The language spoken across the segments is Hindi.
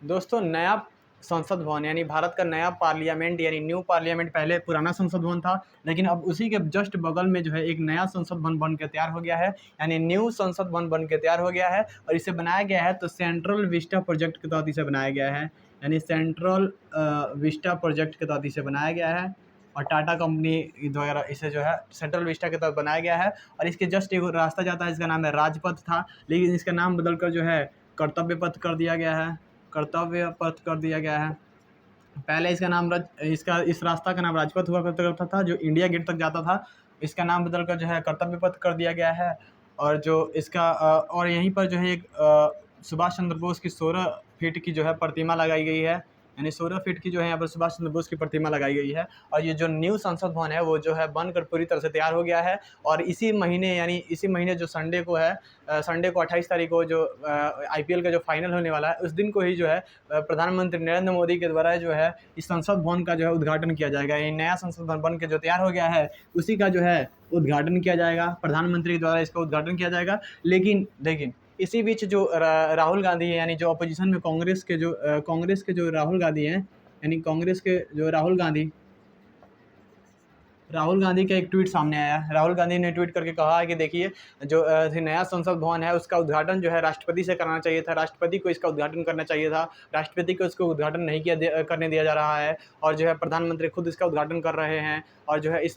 दोस्तों नया संसद भवन यानी भारत का नया पार्लियामेंट यानी न्यू पार्लियामेंट, पहले पुराना संसद भवन था, लेकिन अब उसी के जस्ट बगल में जो है एक नया संसद भवन बन के तैयार हो गया है। यानी न्यू संसद भवन बन के तैयार हो गया है और इसे बनाया गया है तो सेंट्रल विस्टा प्रोजेक्ट के तहत इसे बनाया गया है। यानी सेंट्रल विस्टा प्रोजेक्ट के तहत इसे बनाया गया है और टाटा कंपनी द्वारा इसे जो है सेंट्रल विस्टा के तहत बनाया गया है। और इसके जस्ट एक रास्ता जाता है, इसका नाम है राजपथ था, लेकिन इसका नाम बदलकर जो है कर्तव्य पथ कर दिया गया है। कर्तव्य पथ कर दिया गया है। पहले इसका नाम इस रास्ता का नाम राजपथ हुआ करता था, जो इंडिया गेट तक जाता था। इसका नाम बदलकर जो है कर्तव्य पथ कर दिया गया है। और जो इसका और यहीं पर जो है एक सुभाष चंद्र बोस की 16 फीट की जो है प्रतिमा लगाई गई है। यानी 16 फीट की जो है यहाँ पर सुभाष चंद्र बोस की प्रतिमा लगाई गई है। और ये जो न्यू संसद भवन है वो जो है बनकर पूरी तरह से तैयार हो गया है। और इसी महीने यानी इसी महीने जो संडे को है, संडे को 28 तारीख को जो IPL का जो फाइनल होने वाला है, उस दिन को ही जो है प्रधानमंत्री नरेंद्र मोदी के द्वारा जो है इस संसद भवन का जो है उद्घाटन किया जाएगा। ये नया संसद भवन बन के जो तैयार हो गया है उसी का जो है उद्घाटन किया जाएगा, प्रधानमंत्री द्वारा इसका उद्घाटन किया जाएगा। लेकिन इसी बीच जो राहुल गांधी है, यानी जो अपोजिशन में कांग्रेस के जो राहुल गांधी हैं, यानी कांग्रेस के जो राहुल गांधी का एक ट्वीट सामने आया। राहुल गांधी ने ट्वीट करके कहा है कि देखिए जो नया संसद भवन है उसका उद्घाटन जो है राष्ट्रपति से कराना चाहिए था, राष्ट्रपति को इसका उद्घाटन करना चाहिए था, राष्ट्रपति को इसको उद्घाटन नहीं करने दिया जा रहा है। और जो है प्रधानमंत्री खुद इसका उद्घाटन कर रहे हैं और जो है इस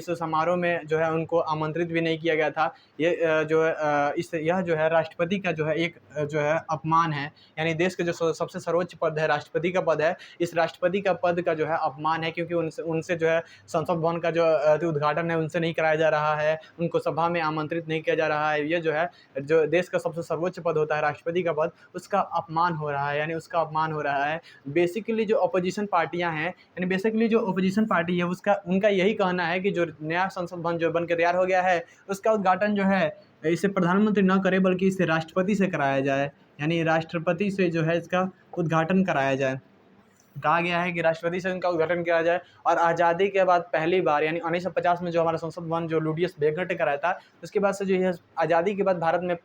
समारोह में जो है उनको आमंत्रित भी नहीं किया गया था। ये यह जो है राष्ट्रपति का जो है एक जो है अपमान है। यानी देश के जो सबसे सर्वोच्च पद है राष्ट्रपति का पद है, इस राष्ट्रपति का पद का जो है अपमान है, क्योंकि उनसे जो है संसद भवन का जो उद्घाटन है उनसे नहीं कराया जा रहा है, उनको सभा में आमंत्रित नहीं किया जा रहा है। ये जो है जो देश का सबसे सर्वोच्च पद होता है राष्ट्रपति का पद, उसका अपमान हो रहा है, यानी उसका अपमान हो रहा है। बेसिकली जो अपोजिशन पार्टियां हैं, यानी बेसिकली जो अपोजिशन पार्टी है उनका यही कहना है कि जो नया संसद भवन जो बन के तैयार हो गया है उसका उद्घाटन जो है इसे प्रधानमंत्री न करे बल्कि इसे राष्ट्रपति से कराया जाए। यानी राष्ट्रपति से जो है इसका उद्घाटन कराया जाए। कहा गया है कि राष्ट्रपति से उनका उद्घाटन किया जाए। और आज़ादी के बाद पहली बार यानी 1950 में जो हमारा संसद भवन जो लुडियस बेगट ने कराया था, उसके बाद से जो है आज़ादी के बाद भारत में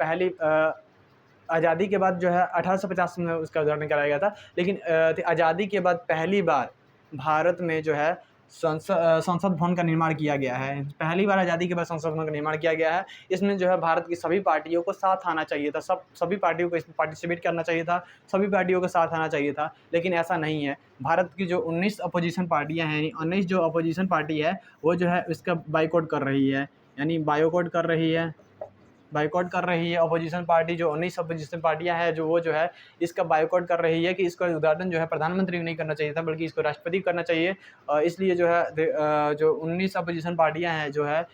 आज़ादी के बाद जो है 1850 में उसका उद्घाटन कराया गया था। लेकिन आज़ादी के बाद पहली बार भारत में जो है संसद भवन का निर्माण किया गया है। पहली बार आज़ादी के बाद संसद भवन का निर्माण किया गया है। इसमें जो है भारत की सभी पार्टियों को साथ आना चाहिए था, सभी पार्टियों को इसमें पार्टिसिपेट करना चाहिए था, सभी पार्टियों को साथ आना चाहिए था, लेकिन ऐसा नहीं है। भारत की जो 19 अपोजिशन पार्टियां हैं, यानी 19 जो अपोजिशन पार्टी है वो जो है इसका बाइकआउट कर रही है, यानी बाइकआउट कर रही है अपोजिशन पार्टी। जो 19 अपोजिशन पार्टियां हैं जो वो जो है इसका बाइकआउट कर रही है कि इसका उद्घाटन जो है प्रधानमंत्री को नहीं करना चाहिए था बल्कि इसको राष्ट्रपति करना चाहिए। इसलिए जो है जो 19 अपोजिशन पार्टियां हैं जो है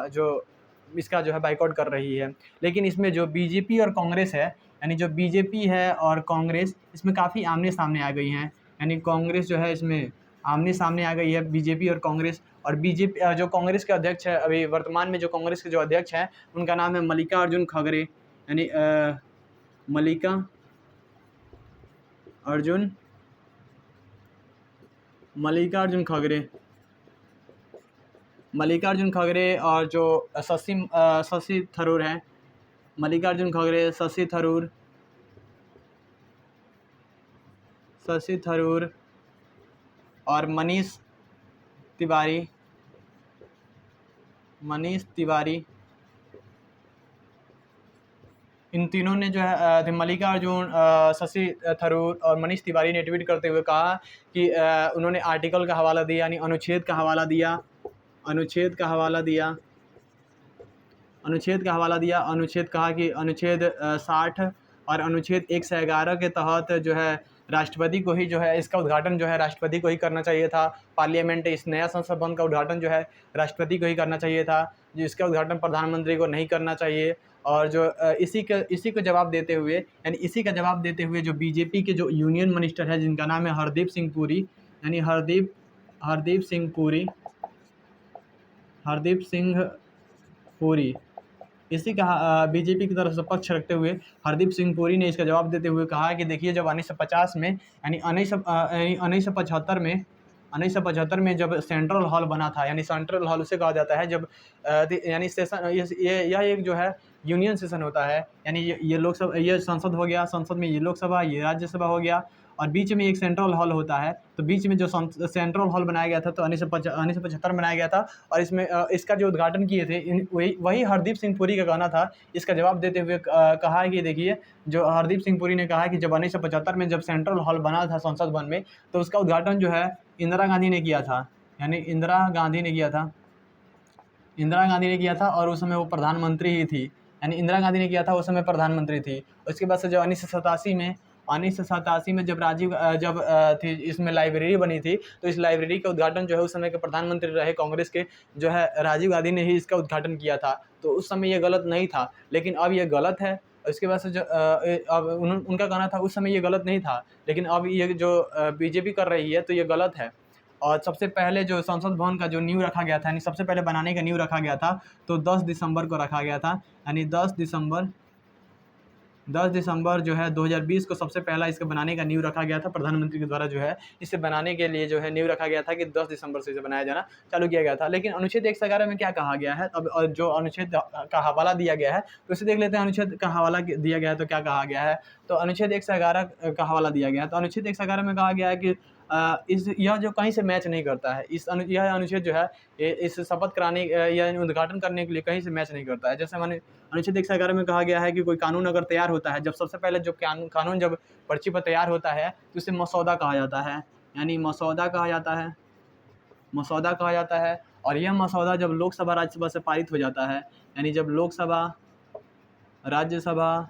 जो इसका जो है बाइकआउट कर रही है। लेकिन इसमें जो बीजेपी और कांग्रेस है, यानी जो बीजेपी है और कांग्रेस इसमें काफ़ी आमने सामने आ गई हैं। यानी कांग्रेस जो है इसमें आमने सामने आ गई है, बीजेपी और कांग्रेस। और बीजेपी जो कांग्रेस के अध्यक्ष है, अभी वर्तमान में जो कांग्रेस के जो अध्यक्ष हैं उनका नाम है मल्लिकार्जुन खड़गे, यानी मल्लिकार्जुन खड़गे और जो शशि थरूर हैं, मल्लिकार्जुन खड़गे, शशि थरूर और मनीष तिवारी, इन तीनों ने जो है मल्लिकार्जुन, शशि थरूर और मनीष तिवारी ने ट्वीट करते हुए कहा कि उन्होंने आर्टिकल का हवाला दिया, यानी अनुच्छेद का हवाला दिया। अनुच्छेद कहा कि अनुच्छेद 60 और अनुच्छेद 111 के तहत जो है राष्ट्रपति को ही जो है इसका उद्घाटन जो है राष्ट्रपति को ही करना चाहिए था। पार्लियामेंट इस नया संसद भवन का उद्घाटन जो है राष्ट्रपति को ही करना चाहिए था, जो इसका उद्घाटन प्रधानमंत्री को नहीं करना चाहिए। और जो इसी का जवाब देते हुए जो बीजेपी के जो यूनियन मिनिस्टर है जिनका नाम है हरदीप सिंह पुरी, यानी हरदीप सिंह पुरी, इसी का बीजेपी की तरफ से पक्ष रखते हुए हरदीप सिंह पुरी ने इसका जवाब देते हुए कहा कि देखिए जब 1950 में यानी 1975 में जब सेंट्रल हॉल बना था, यानी सेंट्रल हॉल उसे कहा जाता है जब यानी सेशन यह एक जो है यूनियन सेशन होता है, यानी ये लोकसभा, ये संसद हो गया, संसद में ये लोकसभा, ये राज्यसभा हो गया, और बीच में एक सेंट्रल हॉल होता है। तो बीच में जो सेंट्रल हॉल बनाया गया था तो 1975 में बनाया गया था, और इसमें इसका जो उद्घाटन किए थे वही हरदीप सिंह पुरी का कहना था। इसका जवाब देते हुए कहा है कि देखिए, जो हरदीप सिंह पुरी ने कहा है कि जब 1975 में जब सेंट्रल हॉल बना था संसद भवन में, तो उसका उद्घाटन जो है इंदिरा गांधी ने किया था, यानी इंदिरा गांधी ने किया था, और उस समय वो प्रधानमंत्री ही थी, यानी इंदिरा गांधी ने किया था, उस समय प्रधानमंत्री थी। उसके बाद से जो 1987 में जब थी इसमें लाइब्रेरी बनी थी, तो इस लाइब्रेरी का उद्घाटन जो है उस समय के प्रधानमंत्री रहे कांग्रेस के जो है राजीव गांधी ने ही इसका उद्घाटन किया था। तो उस समय ये गलत नहीं था, लेकिन अब ये गलत है। उसके बाद से जो अब उनका कहना था उस समय ये गलत नहीं था, लेकिन अब ये जो बीजेपी कर रही है तो ये गलत है। और सबसे पहले जो संसद भवन का जो नींव रखा गया था, यानी सबसे पहले बनाने का नींव रखा गया था, तो 10 दिसंबर को रखा गया था, यानी 10 दिसंबर जो है 2020 को सबसे पहला इसके बनाने का नींव रखा गया था। प्रधानमंत्री के द्वारा जो है इसे बनाने के लिए जो है नींव रखा गया था कि 10 दिसंबर से इसे बनाया जाना चालू किया गया था। लेकिन अनुच्छेद 111 में क्या कहा गया है, अब जो अनुच्छेद का हवाला दिया गया है तो उसे देख लेते हैं। अनुच्छेद का हवाला दिया गया है तो क्या कहा गया है, तो अनुच्छेद 111 का हवाला दिया गया है। तो अनुच्छेद 111 में कहा गया है कि यह जो कहीं से मैच नहीं करता है, यह अनुच्छेद जो है इस शपथ कराने या उद्घाटन करने के लिए कहीं से मैच नहीं करता है। जैसे मैंने अनुच्छेद 111 में कहा गया है कि कोई कानून अगर तैयार होता है, जब सबसे पहले जो कानून जब पर्ची पर तैयार होता है तो उसे मसौदा कहा जाता है, यानी मसौदा कहा जाता है। और यह मसौदा जब लोकसभा राज्यसभा से पारित हो जाता है, यानी जब लोकसभा राज्यसभा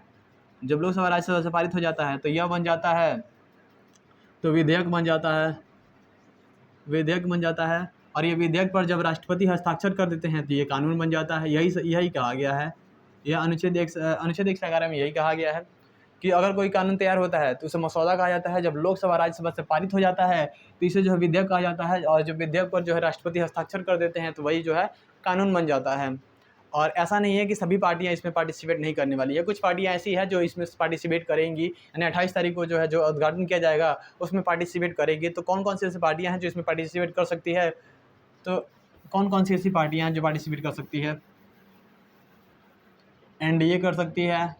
से पारित हो जाता है तो यह बन जाता है, तो विधेयक बन जाता है। और ये विधेयक पर जब राष्ट्रपति हस्ताक्षर कर देते हैं तो ये कानून बन जाता है। यही कहा गया है, यह अनुच्छेद 111 में यही कहा गया है कि अगर कोई कानून तैयार होता है तो उसे मसौदा कहा जाता है। जब लोकसभा राज्यसभा से पारित हो जाता है तो इसे जो है विधेयक कहा जाता है, और जब विधेयक पर जो है राष्ट्रपति हस्ताक्षर कर देते हैं तो वही जो है कानून बन जाता है। और ऐसा नहीं है कि सभी पार्टियां इसमें पार्टिसिपेट नहीं करने वाली है, कुछ पार्टियां ऐसी है जो इसमें पार्टिसिपेट करेंगी, यानी 28 तारीख को जो है जो उद्घाटन किया जाएगा उसमें पार्टिसिपेट करेंगी। तो कौन कौन सी ऐसी पार्टियां हैं जो इसमें पार्टिसिपेट कर सकती है, तो कौन कौन सी ऐसी पार्टियां हैं जो पार्टिसिपेट कर सकती है, एनडीए कर सकती है,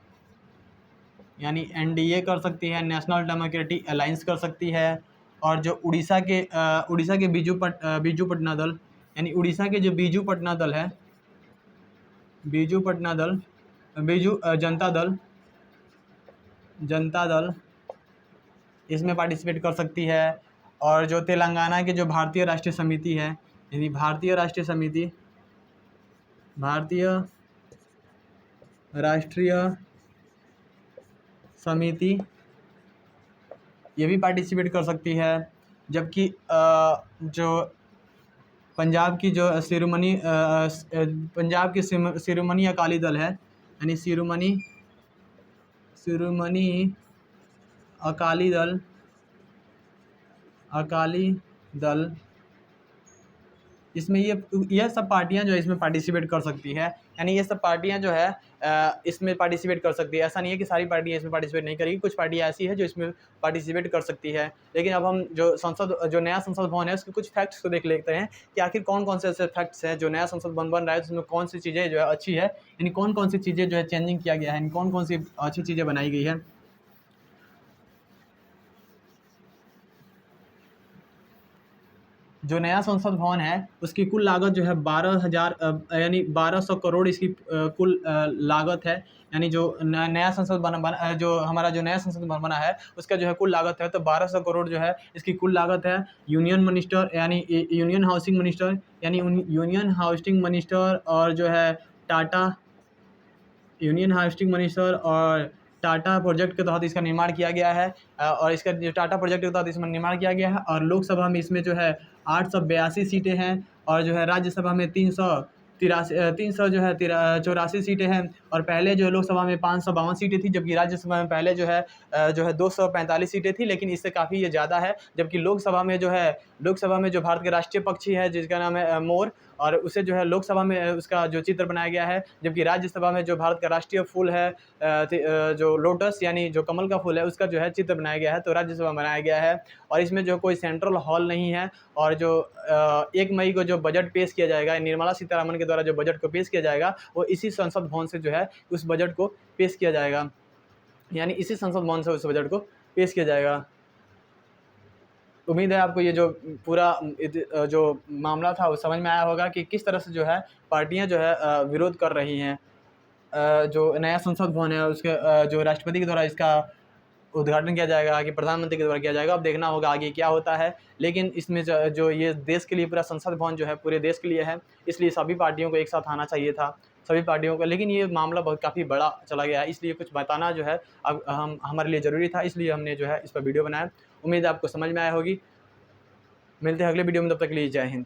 यानी एनडीए कर सकती है, नेशनल डेमोक्रेटिक अलायंस कर सकती है, और जो उड़ीसा के बीजू पटना दल, यानी उड़ीसा के जो बीजू जनता दल इसमें पार्टिसिपेट कर सकती है। और जो तेलंगाना के जो भारतीय राष्ट्रीय समिति है, यानी भारतीय राष्ट्रीय समिति ये भी पार्टिसिपेट कर सकती है। जबकि जो पंजाब की जो शिरोमणि अकाली दल है, यानी शिरोमणि अकाली दल इसमें ये सब पार्टियां जो है इसमें पार्टिसिपेट कर सकती है, यानी ये सब पार्टियां जो है इसमें पार्टिसिपेट कर सकती है। ऐसा नहीं है कि सारी पार्टियां इसमें पार्टिसिपेट नहीं करेगी, कुछ पार्टियां ऐसी है जो इसमें पार्टिसिपेट कर सकती है। लेकिन अब हम जो नया संसद भवन है उसके कुछ फैक्ट्स को देख लेते हैं कि आखिर कौन कौन से ऐसे फैक्ट्स हैं जो नया संसद भवन बन रहा है, उसमें कौन सी चीज़ें जो है अच्छी है, यानी कौन कौन सी चीज़ें जो है चेंजिंग किया गया है, यानी कौन कौन सी अच्छी चीज़ें बनाई गई है। जो नया संसद भवन है उसकी कुल लागत जो है 1200 करोड़ इसकी कुल लागत है, यानी जो नया संसद जो हमारा जो नया संसद भवन बना है उसका जो है कुल लागत है तो 1200 करोड़ जो है इसकी कुल लागत है। यूनियन हाउसिंग मिनिस्टर और जो है टाटा प्रोजेक्ट के तहत इसका निर्माण किया गया है, और इसका जो टाटा प्रोजेक्ट के तहत इसमें निर्माण किया गया है। और लोकसभा में इसमें जो है 882 सीटें हैं, और जो है राज्यसभा में 384 सीटें हैं। और पहले जो लोकसभा में 552 सीटें थी, जबकि राज्यसभा में पहले जो है 245 सीटें थी, लेकिन इससे काफ़ी ये ज़्यादा है। जबकि लोकसभा में जो भारत के राष्ट्रीय पक्षी है जिसका नाम है मोर, और उसे जो है लोकसभा में उसका जो चित्र बनाया गया है, जबकि राज्यसभा में जो भारत का राष्ट्रीय फूल है जो लोटस यानी जो कमल का फूल है उसका जो है चित्र बनाया गया है, तो राज्यसभा में बनाया गया है। और इसमें जो कोई सेंट्रल हॉल नहीं है, और जो 1 मई को जो बजट पेश किया जाएगा, निर्मला सीतारमण के द्वारा जो बजट को पेश किया जाएगा, वो इसी संसद भवन से जो है उस बजट को पेश किया जाएगा, यानी इसी संसद भवन से उस बजट को पेश किया जाएगा। उम्मीद है आपको ये जो पूरा जो मामला था वो समझ में आया होगा कि किस तरह से जो है पार्टियां जो है विरोध कर रही हैं। जो नया संसद भवन है उसके जो राष्ट्रपति के द्वारा इसका उद्घाटन किया जाएगा कि प्रधानमंत्री के द्वारा किया जाएगा, अब देखना होगा आगे क्या होता है। लेकिन इसमें जो ये देश के लिए पूरा संसद भवन जो है पूरे देश के लिए है, इसलिए सभी पार्टियों को एक साथ आना चाहिए था, सभी पार्टियों को। लेकिन ये मामला बहुत काफ़ी बड़ा चला गया है, इसलिए कुछ बताना जो है अब हमारे लिए ज़रूरी था, इसलिए हमने जो है इस पर वीडियो बनाया। उम्मीद है आपको समझ में आया होगी। मिलते हैं अगले वीडियो में, तब तक के लिए जय हिंद।